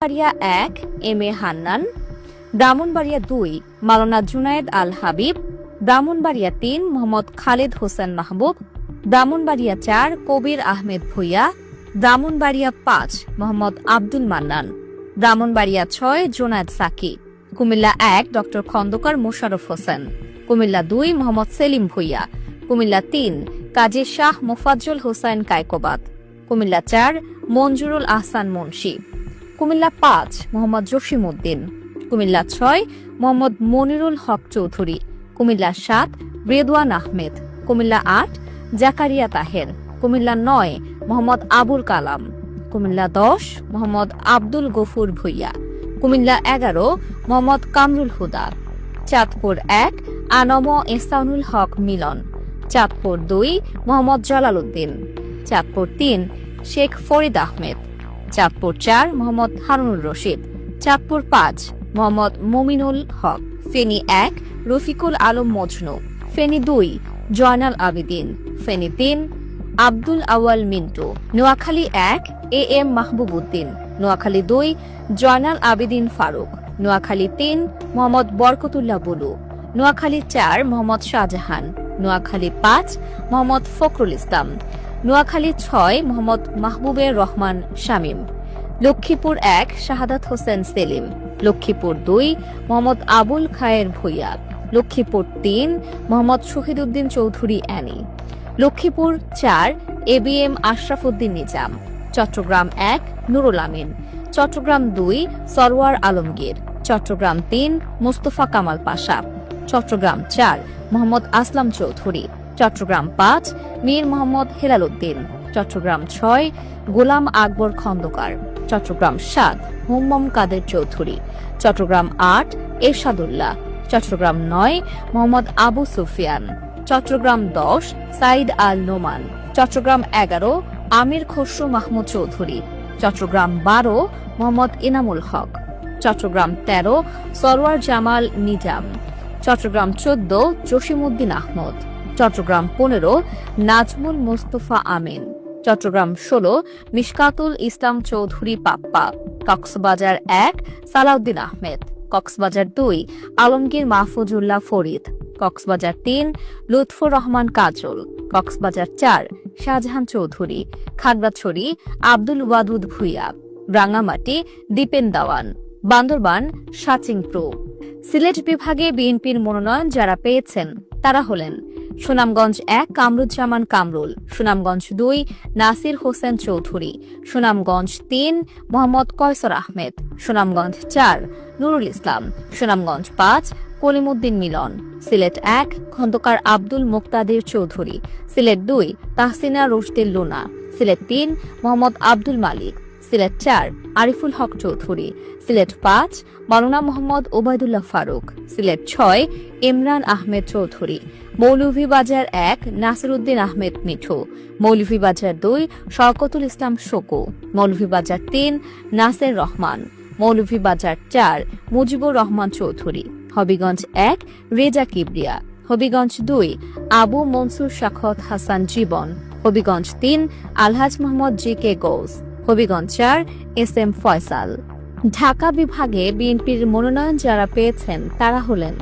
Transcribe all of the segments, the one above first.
Brahmanbaria ১ M A Hannan, Brahmanbaria ২ Maulana Junaid Al Habib, Brahmanbaria ৩ Mohammad Khaled Hossain Mahbub, Brahmanbaria ৪ Kabir Ahmed Bhuiyan, Brahmanbaria ৫ Mohammad Abdul Mannan, Brahmanbaria ৬ Zonayed Psaki, Comilla ১ ড খন্দকার মোশাররফ হোসেন, কুমিল্লা ২ মোহাম্মদ সেলিম ভূঁইয়া, কুমিল্লা ৩ কাজী Shah Mofazzal Hossain Kaykobad, Comilla ৪ Manjurul Ahsan Munshi, Comilla ৫ Mohammad Jasim Uddin, Comilla ৬ Mohammad Monirul Haque Chowdhury, Comilla ৭ Redwan Ahmed, Comilla ৮ Zakaria Taher, Comilla ৯ Mohammad Abul Kalam, Comilla ১০ Mohammad Abdul Gafur Bhuiyan, Comilla ১১ Mohammad Kamrul Huda, Chandpur ১ ANM Ehsanul Haque Milon, Chandpur ২ Mohammad Jalal Uddin, Chandpur ৩ Sheikh Farid Ahmed, Chandpur ৪ Mohammad Harunur Rashid, Chandpur ৫ Mohammad Mominul Haque, Feni ১ Rafiqul Alam Majnu, Feni ২ Joynal Abedin, Feni ৩ Abdul Awal Mintu, Noakhali ১ A M Mahbub Uddin, Noakhali ২ Joynal Abedin Faruk, Noakhali ৩ Mohammad Barkatullah Bulu, Noakhali ৪ Mohammad Shahjahan, Noakhali ৫ Mohammad Fakhrul Islam, Noakhali ৬ Mohammad Mahbubur Rahman Shamim, Lakshmipur ১ Shahadat Hossain Selim, Lakshmipur ২ Mohammad Abul Khair Bhuiyan, Lakshmipur ৩ Mohammad Shahiduddin Chowdhury Annie, Lakshmipur ৪ A B M Ashraf Uddin Nizam, Chattogram ১ Nurul Amin, Chattogram ২ Sarwar Alamgir, Chattogram ৩ Mostafa Kamal Pasha, Chattogram ৪ Mohammad Aslam Chowdhury, Chattogram ৫ Mir Mohammad Helal Uddin, Chittagong ৬ গোলাম আকবর খন্দকার, চট্টগ্রাম ৭ হুম্মম কাদের চৌধুরী, চট্টগ্রাম ৮ এরশাদুল্লাহ, চট্টগ্রাম ৯ মোহাম্মদ আবু সুফিয়ান, চট্টগ্রাম ১০ সাইদ আল নোমান, চট্টগ্রাম ১১ আমির খসরু মাহমুদ চৌধুরী, চট্টগ্রাম ১২ মোহাম্মদ ইনামুল হক, চট্টগ্রাম ১৩ সরওয়ার জামাল নিজাম, চট্টগ্রাম ১৪ জসিমউদ্দিন আহমদ, চট্টগ্রাম ১৫ নাজমুল মোস্তফা আমিন, চট্টগ্রাম ১৬ মিশকাতুল ইসলাম চৌধুরী পাপ্পা, কক্সবাজার ১ সালাউদ্দিন আহমেদ, কক্সবাজার ২ আলমগীর মাহফুজুল্লাহ ফরিদ, কক্সবাজার ৩ লুৎফুর রহমান কাজল, কক্সবাজার ৪ শাহজাহান চৌধুরী, খাগড়াছড়ি আব্দুল ওয়াদুদ ভূঁইয়া, রাঙ্গামাটি দীপেন দাওয়ান, Bandarban Saching pro. Sylhet বিভাগে বিএনপির মনোনয়ন যারা পেয়েছেন তারা হলেন সুনামগঞ্জ ১ কামরুজ্জামান কামরুল, সুনামগঞ্জ ২ নাসির হোসেন চৌধুরী, সুনামগঞ্জ ৩ মোহাম্মদ কয়সর আহমেদ, সুনামগঞ্জ ৪ নুরুল ইসলাম, সুনামগঞ্জ ৫ কলিমউদ্দিন মিলন, সিলেট ১ খন্দকার আব্দুল মুক্তাদির চৌধুরী, সিলেট ২ তাহসিনা রশদিল লুনা, সিলেট ৩ মোহাম্মদ আব্দুল মালিক, সিলেট ৪ আরিফুল হক চৌধুরী, সিলেট ৫ মাওলানা মোহাম্মদ ওবায়দুল্লাহ ফারুক, সিলেট ৬ ইমরান আহমেদ চৌধুরী, মৌলভীবাজার ১ নাসিরউদ্দিন আহমেদ মিঠু, মৌলভীবাজার ২ শওকতুল ইসলাম শোকু, মৌলভীবাজার ৩ নাসের রহমান, মৌলভীবাজার ৪ মুজিবুর রহমান চৌধুরী, হবিগঞ্জ ১ রেজা কিবরিয়া, হবিগঞ্জ ২ আবু মনসুর শাখত হাসান জীবন, হবিগঞ্জ ৩ আলহাজ মোহাম্মদ জি কে গৌস, হবিগঞ্জ ৪ এস এম ফয়সাল। ঢাকা বিভাগে বিএনপির মনোনয়ন যারা পেয়েছেন তারা হলেন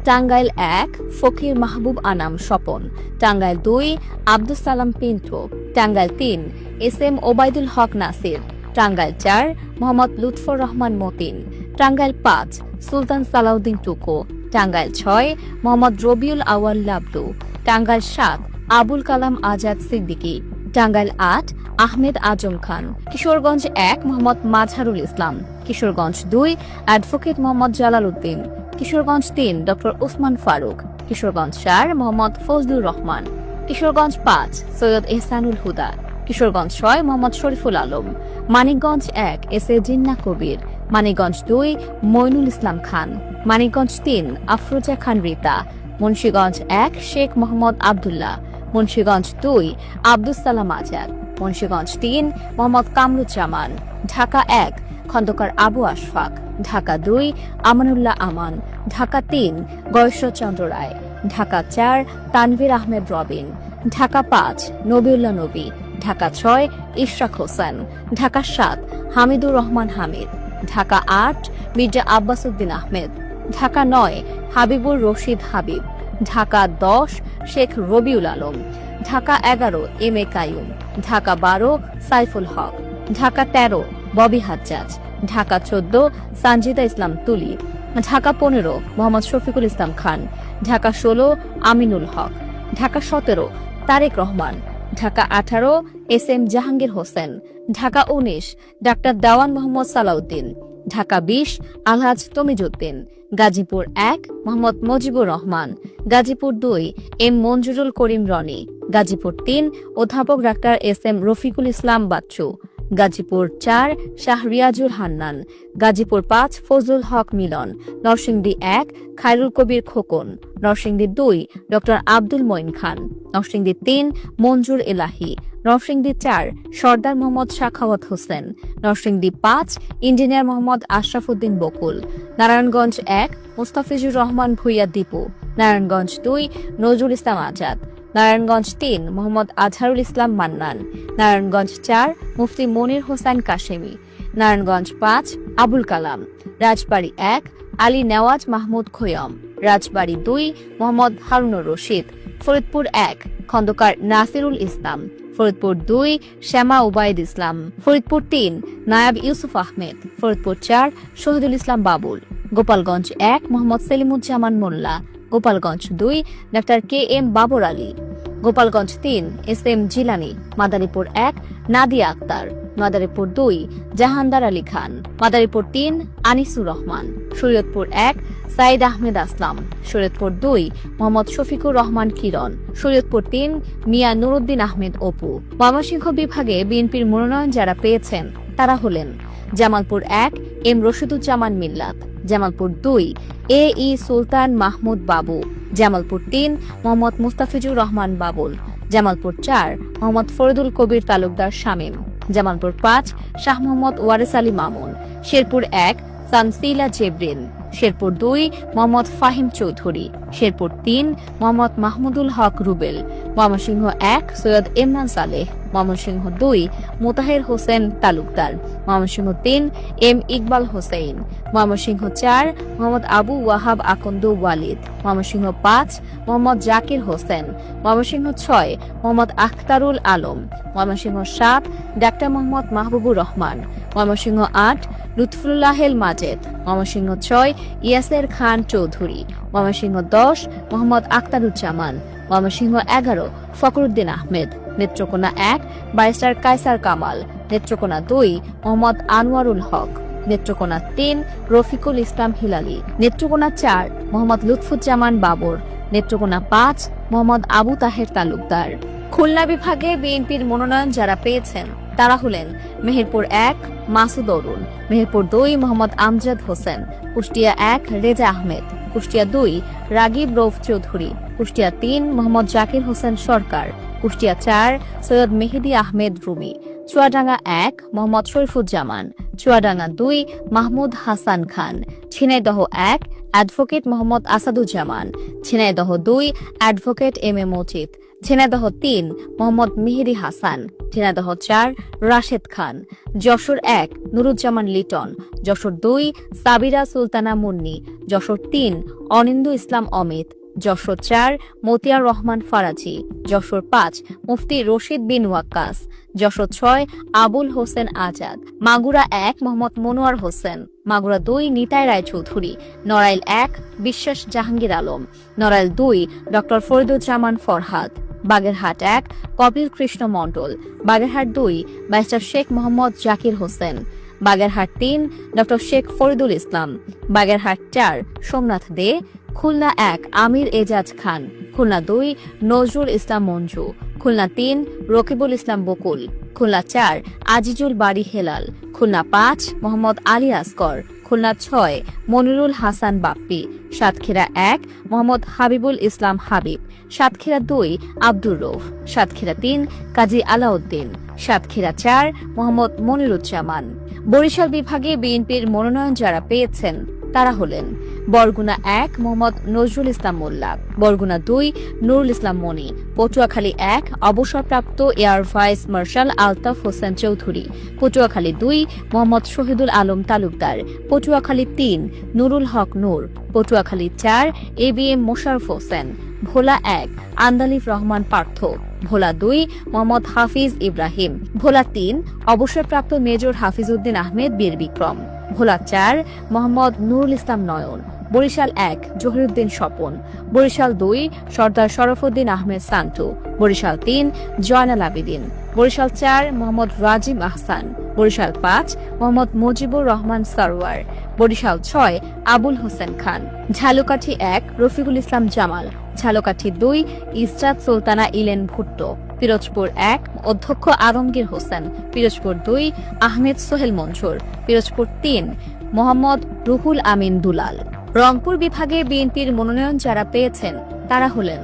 টাঙ্গাইল ১ ফকির মাহবুব আনাম স্বপন, টাঙ্গাইল ২ আব্দুস সালাম পিন্টু, টাঙ্গাইল ৩ এস এম ওবায়দুল হক নাসির, টাঙ্গাইল ৪ মোহাম্মদ লুৎফর রহমান মতিন, টাঙ্গাইল ৫ সুলতান সালাউদ্দিন টুকু, টাঙ্গাইল ৬ মোহাম্মদ রবিউল আওয়াল লাবলু, টাঙ্গাইল ৭ আবুল কালাম আজাদ সিদ্দিকী, টাঙ্গাইল ৮ আহমেদ আজম খান, কিশোরগঞ্জ ১ মোহাম্মদ মাঝহারুল ইসলাম, কিশোরগঞ্জ ২ অ্যাডভোকেট মোহাম্মদ জালাল উদ্দিন, কিশোরগঞ্জ ৩ ড ওসমান ফারুক, কিশোরগঞ্জ ৪ মোহাম্মদ ফজলুর রহমান, কিশোরগঞ্জ ৫ সৈয়দ এহসানুল হুদা, Kishoreganj ৬ Mohammad Shariful Alam, Manikganj ১ S A Jinnah Kabir, Manikganj ২ Moinul Islam Khan, Manikganj ৩ Afroza Khan Rita, Munshiganj ১ Sheikh Mohammad Abdullah, Munshiganj ২ Abdus Salam Azad, Munshiganj ৩ Mohammad Kamruzzaman, Dhaka ১ Khandakar Abu Ashfaq, Dhaka ২ Amanullah Aman, Dhaka ৩ Gayeshwar Chandra Roy, Dhaka ৪ Tanvir Ahmed Robin, Dhaka ৫ Nabiullah Nabi, Dhaka ৬ Ishraque Hossain, Dhaka ৭ Hamidur Rahman Hamid, Dhaka ৮ Mirza Abbas Uddin Ahmed, Dhaka ৯ Habibur Rashid Habib, Dhaka ১০ Sheikh Rabiul Alam, Dhaka ১১ M A Kaiyum, Dhaka ১২ Saiful Haque, Dhaka ১৩ Bobby Hajjaj, Dhaka ১৪ Sanjida Islam Tuli, Dhaka ১৫ Mohammad Shafiqul Islam Khan, Dhaka ১৬ Aminul Haque, Dhaka ১৭ Tarique Rahman, Dhaka ১৮ S M Jahangir Hossain, Dhaka ১৯ doctor Dewan Mohammad Salauddin, Dhaka ২০ Alhaj Tamizuddin, Gazipur ১ Mohammad Mujibur Rahman, Gazipur ২ M Manjurul করিম রনি, গাজীপুর ৩ অধ্যাপক doctor S M Rafiqul Islam Bachchu, Gazipur ৪ Shah Riazul Hannan, Gazipur ৫ Fazlul হক মিলন, নরসিংদী ১ খায়রুল কবির খোকন, নরসিংদী ২ ডক্টর আব্দুল মঈন খান, নরসিংদী ৩ মঞ্জুর এলাহি, নরসিংদী ৪ সর্দার মোহাম্মদ সাখাওয়াত হোসেন, নরসিংদী ৫ ইঞ্জিনিয়ার মোহাম্মদ আশরাফুদ্দিন বকুল, নারায়ণগঞ্জ ১ মুস্তাফিজুর রহমান ভুইয়া দীপু, নারায়ণগঞ্জ ২ নজরুল ইসলাম আজাদ, নারায়ণগঞ্জ ৩ মোহাম্মদ আজহারুল ইসলাম মান্নান, নারায়ণগঞ্জ ৪ মুফতি মনির হোসেন কাশেমি, নারায়ণগঞ্জ ৫ আবুল কালাম, রাজবাড়ী ১ আলী নেওয়াজ মাহমুদ খৈয়ম, রাজবাড়ী ২ মোহাম্মদ হারুনুর রশিদ, ফরিদপুর ১ খন্দকার নাসিরুল ইসলাম, ফরিদপুর ২ শ্যামা উবাইদ ইসলাম, ফরিদপুর ৩ নায়াব ইউসুফ আহমেদ, ফরিদপুর ৪ শহীদুল ইসলাম বাবুল, গোপালগঞ্জ ১ মোহাম্মদ সেলিমুজ্জামান মোল্লা, গোপালগঞ্জ ২ ডাক্তার K M Babar Ali, Gopalganj ৩ S M Jilani, Madaripur ১ Nadia Akter, Madaripur ২ জাহানদার Ali Khan, Madaripur ৩ Anisur Rahman, Shariatpur ১ Saeed Ahmed আসলাম, শরীয়তপুর ২ মোহাম্মদ শফিকুর রহমান কিরণ, শরীয়তপুর ৩ মিয়া নুরুদ্দিন আহমেদ অপু। ময়মনসিংহ বিভাগে বিএনপির মনোনয়ন যারা পেয়েছেন তারা হলেন জামালপুর ১ এম রশিদুজ্জামান মিল্লাত, জামালপুর ২ এ ই সুলতান মাহমুদ বাবু, জামালপুর ৩ মোহাম্মদ মুস্তাফিজুর রহমান বাবুল, জামালপুর ৪ মোহাম্মদ ফরিদুল কবির তালুকদার শামীম, জামালপুর ৫ শাহ মোহাম্মদ ওয়ারেস আলী মামুন, শেরপুর ১ সানসিলা জেবরিন, শেরপুর ২ মোহাম্মদ ফাহিম চৌধুরী, শেরপুর ৩ মোহাম্মদ মাহমুদুল হক রুবেল, ময়মনসিংহ ১ সৈয়দ ইমরান সালেহ, ময়মনসিংহ ২ মোতাহের হোসেন তালুকদার, ময়মনসিংহ ৩ এম ইকবাল হোসেন, ময়মনসিংহ ৪ মোহাম্মদ আবু ওয়াহাব আকন্দ ওয়ালিদ, ময়মনসিংহ ৫ মোহাম্মদ জাকির হোসেন, ময়মনসিংহ ৬ মোহাম্মদ আখতারুল আলম, ময়মনসিংহ ৭ ডাক্তার মোহাম্মদ মাহবুবুর রহমান, ময়মনসিংহ ৮ লুৎফুল্লাহেল মাজেদ, ময়মনসিংহ ৬ ইয়াসের খান চৌধুরী, ময়মনসিংহ ১০ মোহাম্মদ আখতারুজ্জামান, ময়মনসিংহ ১১ ফখরুদ্দিন আহমেদ, নেত্রকোনা ১ ব্যারিস্টার কায়সার কামাল, নেত্রকোনা ২ মোহাম্মদ আনোয়ারুল হক, নেত্রকোনা ৩ রফিকুল ইসলাম হিলালি, নেত্রকোনা ৪ মোহাম্মদ লুৎফুজ্জামান বাবর, নেত্রকোনা ৫ মোহাম্মদ আবু তাহের তালুকদার। খুলনা বিভাগে বিএনপির মনোনয়ন যারা পেয়েছেন তারা হলেন মেহেরপুর ১ মাসুদ অরুণ, Meherpur ২ Mohammad Amjad Hossain, Kushtia ১ Reza Ahmed, Kushtia ২ Ragib Rouf Chowdhury, Kushtia ৩ Mohammad Zakir Hossain Sarkar, Kushtia ৪ Syed Mehedi Ahmed Rumi, Chuadanga ১ Mohammad Sharifuzzaman, Chuadanga ২ Mahmud Hasan Khan, Jhenaidah ১ advocate Mohammad Asaduzzaman, Jhenaidah ২ advocate M A Majid, Jhenaidah ৩ Mohammad Mehedi Hasan, Jhenaidah ৪ Rashed Khan, Jessore ১ Nuruzzaman Liton, Jessore ২ Sabira Sultana Munni, Jessore ৩ Anindu Islam Amit, Jessore ৪ Matiar Rahman Faraji, Jessore ৫ Mufti Rashid বিন ওয়াক্কাস, যশোর ৬ আবুল হোসেন আজাদ, মাগুরা ১ মোহাম্মদ মনোয়ার হোসেন, মাগুরা ২ নিতাই রায় চৌধুরী, নড়াইল ১ বিশ্বাস জাহাঙ্গীর আলম, নড়াইল ২ ডক্টর ফরিদুজ্জামান ফরহাদ, বাগেরহাট ১ কপিল কৃষ্ণ মণ্ডল, বাগেরহাট ২ ব্যারিস্টার শেখ মোহাম্মদ জাকির হোসেন, বাগেরহাট ৩ ডক্টর শেখ ফরিদুল ইসলাম, বাগেরহাট ৪ সোমনাথ দে, খুলনা ১ আমির এজাজ খান, খুলনা ২ নজরুল ইসলাম মঞ্জু, খুলনা ৩ রকিবুল ইসলাম বকুল, খুলনা ৪ আজিজুল বাড়ি হেলাল, খুলনা ৫ মোহাম্মদ আলী আসগর, খুলনা ৬ মনিরুল হাসান বাপ্পি, সাতক্ষীরা ১ মোহাম্মদ হাবিবুল ইসলাম হাবিব, সাতক্ষীরা ২ আব্দুর রৌফ, সাতক্ষীরা ৩ কাজী আলাউদ্দিন, সাতক্ষীরা ৪ মোহাম্মদ মনিরুজ্জামান। বরিশাল বিভাগে বিএনপির মনোনয়ন যারা পেয়েছেন তারা হলেন বরগুনা 1 মোহাম্মদ নজরুল ইসলাম মোল্লা, বরগুনা 2 নুরুল ইসলাম মনি, পটুয়াখালী 1 অবসরপ্রাপ্ত air vice marshal Altaf Hossain Chowdhury, Patuakhali 2 Mohammad Shahidul Alam Talukdar, Patuakhali 3 Nurul Haque Noor, Patuakhali 4 ABM Mosharraf Hossain, Bhola 1 Andalif Rahman Partha, Bhola 2 Mohammad Hafiz Ibrahim, Bhola 3 অবসরপ্রাপ্ত মেজর হাফিজউদ্দিন আহমেদ বীর বিক্রম, ভোলা 4 মোহাম্মদ নুরুল ইসলাম নয়ন, বরিশাল 1 জহিরুদ্দিন স্বপন, বরিশাল 2 সর্দার শরফুদ্দিন আহমেদ সান্টু, বরিশাল 3 জয়নাল আবেদিন, বরিশাল 4 মোহাম্মদ রাজিব আহসান, বরিশাল 5 মোহাম্মদ মুজিবুর রহমান সরওয়ার, বরিশাল 6 আবুল হোসেন খান, ঝালকাঠি 1 রফিকুল ইসলাম জামাল, ঝালকাঠি 2 ইসরাত সুলতানা ইলেন ভুট্টো, পিরোজপুর 1 অধ্যক্ষ আলমগীর হোসেন, পিরোজপুর 2 আহমেদ সোহেল মনসুর, পিরোজপুর 3 মোহাম্মদ রুহুল আমিন দুলাল। রংপুর বিভাগে বিএনপির মনোনয়ন যারা পেয়েছেন তারা হলেন: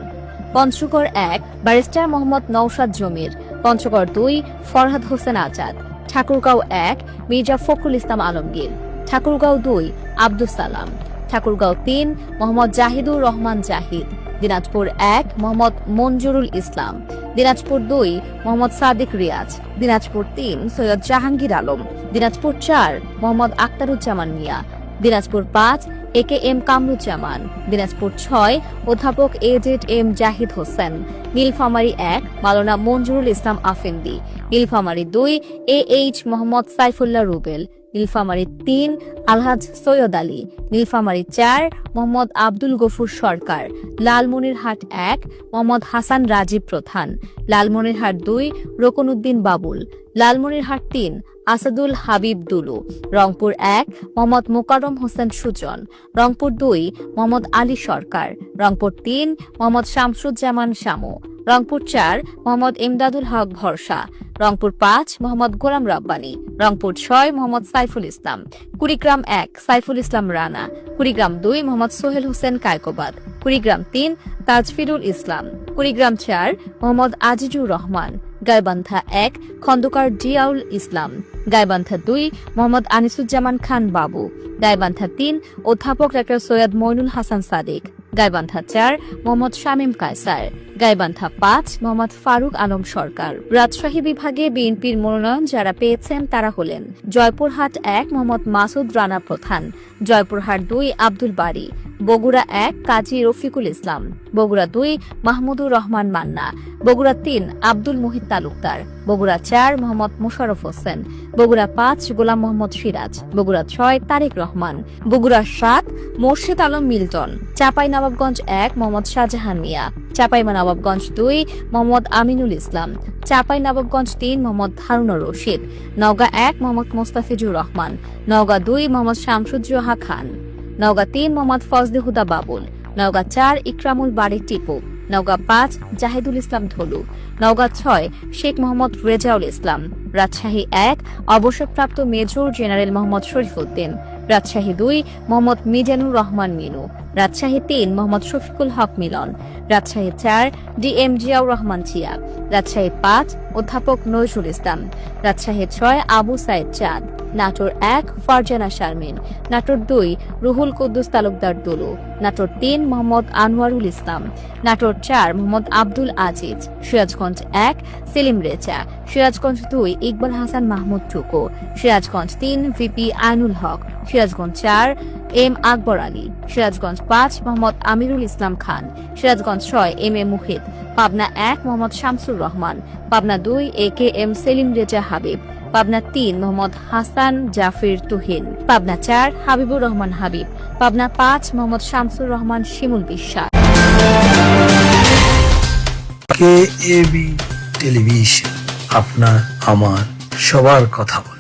পঞ্চগড় 1 ব্যারিস্টার মোহাম্মদ নওশাদ জমির, পঞ্চগড় 2 ফরহাদ হোসেন আজাদ, ঠাকুরগাঁও 1 মির্জা ফখরুল ইসলাম আলমগীর, ঠাকুরগাঁও 2 আব্দুস সালাম, ঠাকুরগাঁও 3 মোহাম্মদ জাহিদুর রহমান জাহিদ, দিনাজপুর 1 মোহাম্মদ মঞ্জুরুল ইসলাম, দিনাজপুর 2 মোহাম্মদ সাদিক রিয়াজ, দিনাজপুর 3 সৈয়দ জাহাঙ্গীর আলম, দিনাজপুর 4 মোহাম্মদ আক্তারুজ্জামান মিয়া, দিনাজপুর 5 AKM কামরুজ্জামান, দিনাজপুর 6 অধ্যাপক AZM জাহিদ হোসেন, নীলফামারী 1 মাওলানা মঞ্জুরুল ইসলাম আফেন্দি, নীলফামারী 2 AH মোহাম্মদ সাইফুল্লাহ রুবেল, নীলফামারী 3 আলহাজ সৈয়দ আলী, নীলফামারী 4 মোহাম্মদ আব্দুল গফুর সরকার, লালমনিরহাট 1 মোহাম্মদ হাসান রাজীব প্রধান, লালমনিরহাট 2 রকনউদ্দিন বাবুল, লালমনিরহাট 3 আসাদুল হাবিব দুলু, রংপুর 1 মোহাম্মদ মোকাররম হোসেন সুজন, রংপুর 2 মোহাম্মদ আলী সরকার, রংপুর 3 মোহাম্মদ শামসুজ্জামান শামু, রংপুর 4 মোহাম্মদ ইমদাদুল হক ভরসা, রংপুর 5 মোহাম্মদ গোলাম রাব্বানী, রংপুর 6 মোহাম্মদ সাইফুল ইসলাম, কুড়িগ্রাম 1 সাইফুল ইসলাম রানা, কুড়িগ্রাম 2 মোহাম্মদ সোহেল হোসেন কায়কোবাদ, কুড়িগ্রাম 3 তাজফিরুল ইসলাম, কুড়িগ্রাম 4 মোহাম্মদ আজিজুর রহমান, গাইবান্ধা 1 খন্দকার জিয়াউল ইসলাম, গাইবান্ধা 2 মোহাম্মদ আনিসুজ্জামান খান বাবু, গাইবান্ধা 3 অধ্যাপক ডা সৈয়দ মইনুল হাসান সাদিক, গাইবান্ধা 4 মোহাম্মদ শামীম কায়সার, গাইবান্ধা 5 মোহাম্মদ ফারুক আলম সরকার। রাজশাহী বিভাগে বিএনপির মনোনয়ন যারা পেয়েছেন তারা হলেন: জয়পুরহাট 1 মোহাম্মদ মাসুদ রানা প্রধান, জয়পুরহাট 2 আব্দুল বারী, বগুড়া 1 কাজী রফিকুল ইসলাম, বগুড়া 2 মাহমুদুর রহমান মান্না, বগুড়া 3 আব্দুল মুহিত তালুকদার, বগুড়া 4 মোহাম্মদ মোশাররফ হোসেন, বগুড়া 5 গোলাম মোহাম্মদ সিরাজ, বগুড়া 6 তারেক রহমান, বগুড়া 7 মোর্শেদ আলম মিল্টন, চাঁপাইনবাবগঞ্জ 1 মোহাম্মদ শাহজাহান মিয়া, চাঁপাইনবাবগঞ্জ 2 মোহাম্মদ আমিনুল ইসলাম, চাঁপাইনবাবগঞ্জ 3 মোহাম্মদ হারুনুর রশিদ, নওগাঁ 1 মোহাম্মদ মোস্তাফিজুর রহমান, নওগাঁ 2 মোহাম্মদ শামসুজ্জোহা খান, নওগাঁ 3 মোহাম্মদ ফজলে হুদা বাবুল, নওগাঁ 4 ইকরামুল বারী টিপু, নওগাঁ 5 জাহিদুল ইসলাম ধলু, নওগাঁ 6 শেখ মোহাম্মদ রেজাউল ইসলাম, রাজশাহী 1 অবসরপ্রাপ্ত মেজর জেনারেল মোহাম্মদ শরীফউদ্দিন, রাজশাহী 2 মোহাম্মদ মিজানুর রহমান মিনু, রাজশাহী 3 মোহাম্মদ শফিকুল হক মিলন, রাজশাহী 4 DM জিয়াউর রহমান জিয়া, রাজশাহী 5 অধ্যাপক নজরুল ইসলাম, রাজশাহী 6 আবু সাইদ চাঁদ, নাটোর 1 ফারজানা শারমিন, নাটোর 2 রুহুল কুদ্দুস তালুকদার দুলু, নাটোর 3 মোহাম্মদ আনোয়ারুল ইসলাম, নাটোর 4 মোহাম্মদ আব্দুল আজিজ, সিরাজগঞ্জ 1 সেলিম রেজা, সিরাজগঞ্জ 2 ইকবাল হাসান মাহমুদ টুকু, সিরাজগঞ্জ 3 VP আইনুল হক, Sirajganj 4 M Akbar Ali, Sirajganj 5 Mohammad Amirul Islam Khan, Sirajganj 6 MA Muhith, Pabna 1 Mohammad Shamsur Rahman, Pabna 2 AKM Selim Reza Habib, Pabna 3 Mohammad Hasan Zafir Tuhin, Pabna 4 Habibur Rahman Habib, Pabna 5 Mohammad Shamsur Rahman Shimul Biswas. KAB television, আপনার আমার সবার কথা বলে।